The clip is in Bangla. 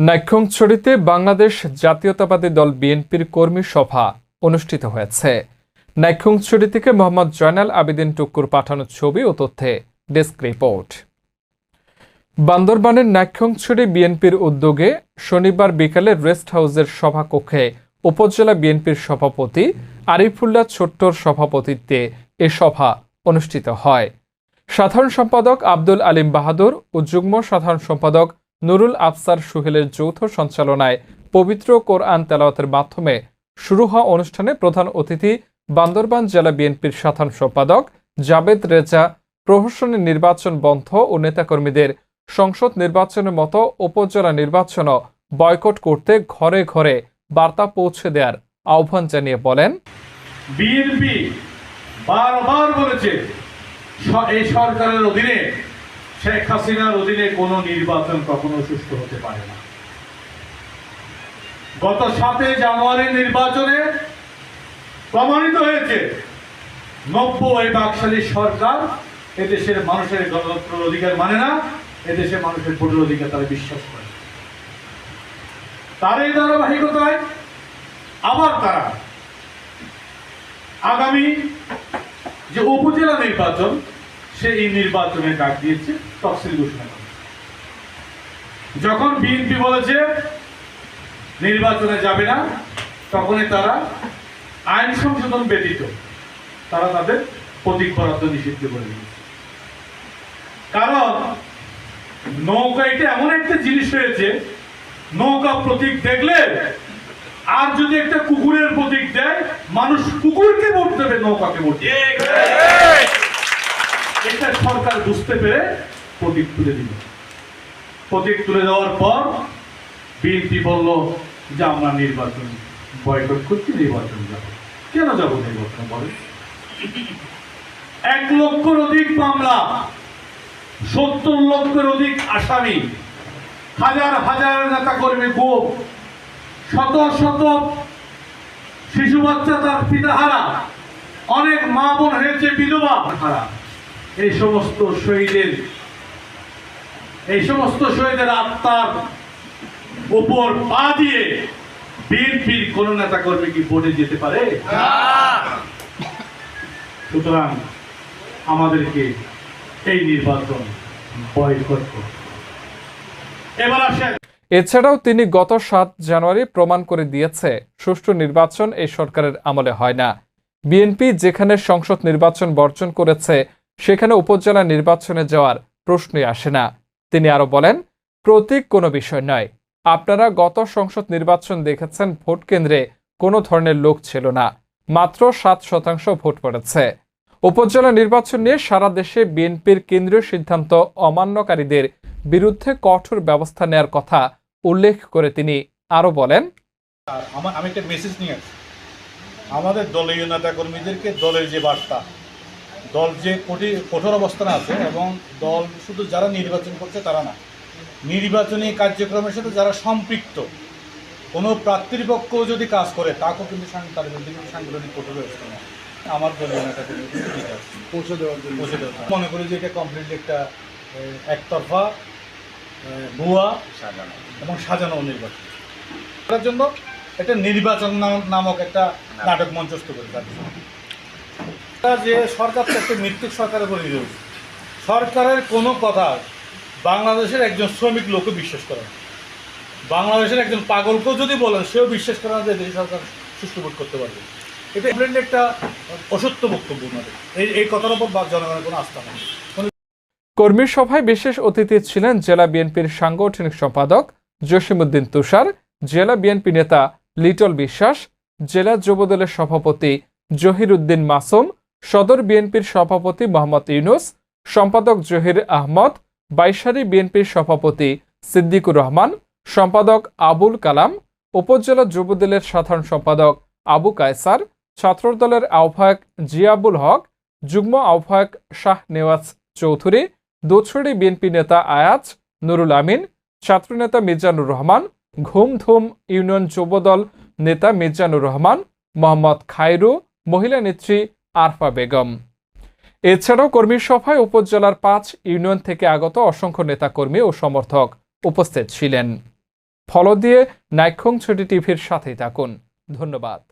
নাইক্ষ্যংছড়িতে বাংলাদেশ জাতীয়তাবাদী দল বিএনপির কর্মী সভা অনুষ্ঠিত হয়েছে। নাইক্ষ্যংছড়ি থেকে মোহাম্মদ জয়নাল আবেদিন টুকুর পাঠানো ছবি ও তথ্যে ডেস্ক রিপোর্ট। বান্দরবানের নাইক্ষ্যংছড়ি বিএনপির উদ্যোগে শনিবার বিকালে রেস্ট হাউসের সভাকক্ষে উপজেলা বিএনপির সভাপতি আরিফুল্লাহ ছোট্টর সভাপতিত্বে এ সভা অনুষ্ঠিত হয়। সাধারণ সম্পাদক আব্দুল আলিম বাহাদুর ও যুগ্ম সাধারণ সম্পাদক নুরুল আফসার সুহেলের যৌথ সঞ্চালনায় পবিত্র কোরআন তেলাওয়াতের মাধ্যমে শুরু হওয়া অনুষ্ঠানে প্রধান অতিথি বান্দরবান জেলা বিএনপির সাধারণ সম্পাদক জাবেদ রেজা প্রহসনী নির্বাচন বন্ধ ও নেতাকর্মীদের সংসদ নির্বাচনের মতো উপজেলা নির্বাচনও বয়কট করতে ঘরে ঘরে বার্তা পৌঁছে দেওয়ার আহ্বান জানিয়ে বলেন, বিএনপি বারবার বলেছে এই সরকারের অধীনে শেখ হাসিনার অধীনে কোনো নির্বাচন কখনো সুষ্ঠু হতে পারে না। গত 7 জানুয়ারি নির্বাচনে প্রমাণিত হয়েছে 90 বাকশালী সরকার এদেশের মানুষের গণতন্ত্রের অধিকার মানে না, এদেশের মানুষের ভোটের অধিকার তারা বিশ্বাস করে। তার এই ধারাবাহিকতায় আবার তারা আগামী যে উপজেলা নির্বাচন সেই নির্বাচনের ডাক দিয়েছে, তফসিল ঘোষণা করে। যখন বিএনপি বলেছে নির্বাচনে যাবে না, তখনই তারা আইন সংশোধন ব্যতীত তারা তাদের প্রতীক বরাদ্দ নিষিদ্ধ করে দিয়েছে। কারণ নৌকা এটা এমন একটা জিনিস হয়েছে, নৌকা প্রতীক দেখলে আর যদি একটা কুকুরের প্রতীক দেয়, মানুষ কুকুরকে ভোট দেবে, নৌকাকে ভোট দেবে। এটা সরকার বুঝতে পেরে প্রতীক তুলে দিল। প্রতীক তুলে দেওয়ার পর বিএনপি বলল যে আমরা নির্বাচন বয়কট করছি, নির্বাচন যাব। কেন যাব নির্বাচন বলে? 1 লক্ষের অধিক মামলা, 70 লক্ষের অধিক আসামি, হাজার হাজার নেতা কর্মী গুম, শত শত শিশু বাচ্চা তার পিতা হারা, অনেক মা বোন হয়েছে বিধবা হারা। এই সমস্ত শহীদের আত্মার উপর পা দিয়ে বিএনপির কোন নেতা কর্মী কি ভোটে যেতে পারে? সুতরাং আমাদেরকে এই নির্বাচন বয়কট করতে। এবার আসেন, এছাড়াও তিনি গত 7 জানুয়ারি প্রমাণ করে দিয়েছে সুষ্ঠু নির্বাচন এই সরকারের আমলে হয় না। বিএনপি যেখানে সংসদ নির্বাচন বর্জন করেছে সেখানে উপজেলা নির্বাচনে যাওয়ার প্রশ্নই আসে না। তিনি আরো বলেন, প্রতীক কোনো বিষয় নয়। আপনারা গত সংসদ নির্বাচন দেখেছেন, ভোট কেন্দ্রে কোনো ধরনের লোক ছিল না, মাত্র 7% ভোট পড়েছে। উপজেলা নির্বাচন নিয়ে সারা দেশে বিএনপির কেন্দ্রীয় সিদ্ধান্ত অমান্যকারীদের বিরুদ্ধে কঠোর ব্যবস্থা নেওয়ার কথা উল্লেখ করে তিনি আরো বলেন, আমি একটা মেসেজ নিয়ে আসছি আমাদের দলীয় নেতা কর্মীদেরকে, দলের যে বার্তা, দল যে কঠোর অবস্থানে আছে এবং দল শুধু যারা নির্বাচন করছে তারা না, নির্বাচনী কার্যক্রমের সাথে যারা সম্পৃক্ত কোনো প্রার্থীর পক্ষ যদি কাজ করে তাকেও কিন্তু তাদের মধ্যে কিন্তু সাংগঠনিক কঠোর ব্যবস্থা নেয়। আমার দলীয় নেতা কর্মী পৌঁছে দেওয়ার জন্য মনে করি যে এটা কমপ্লিটলি একটা একতরফা ভুয়া এবং সাজানো নির্বাচন করার জন্য একটা নির্বাচন নামক একটা নাটক মঞ্চস্থ করে যে সরকার তো একটা মৃত্যুর সরকারের পরিণত হয়েছে। সরকারের কোনো কথা বাংলাদেশের একজন শ্রমিক লোকও বিশ্বাস করে না। বাংলাদেশের একজন পাগলকেও যদি বলেন সেও বিশ্বাস করে না যে দেশ সরকার সুষ্ঠু ভোট করতে পারবে। এটা একটা অসত্য বক্তব্য। এই কথার উপর জনগণের কোনো আস্থা নেই। কর্মী সভায় বিশেষ অতিথি ছিলেন জেলা বিএনপির সাংগঠনিক সম্পাদক জসিমউদ্দিন তুষার, জেলা বিএনপি নেতা লিটল বিশ্বাস, জেলা যুবদলের সভাপতি জহিরউদ্দিন মাসুম, সদর বিএনপির সভাপতি মোহাম্মদ ইউনুস, সম্পাদক জহির আহমদ, বাইশারী বিএনপির সভাপতি সিদ্দিকুর রহমান, সম্পাদক আবুল কালাম, উপজেলা যুবদলের সাধারণ সম্পাদক আবু কায়সার, ছাত্রদলের আহ্বায়ক জিয়াবুল হক, যুগ্ম আহ্বায়ক শাহ নেওয়াজ চৌধুরী, দোছড়ি বিএনপি নেতা আয়াজ, নুরুল আমিন, ছাত্রনেতা মিজানুর রহমান, ঘুমধুম ইউনিয়ন যুবদল নেতা মিজানুর রহমান, মোহাম্মদ খায়রু, মহিলা নেত্রী আরফা বেগম। এছাড়াও কর্মী সভায় উপজেলার 5 ইউনিয়ন থেকে আগত অসংখ্য নেতাকর্মী ও সমর্থক উপস্থিত ছিলেন। ফলো দিয়ে নাইক্ষং ছুটি টিভির সাথেই থাকুন। ধন্যবাদ।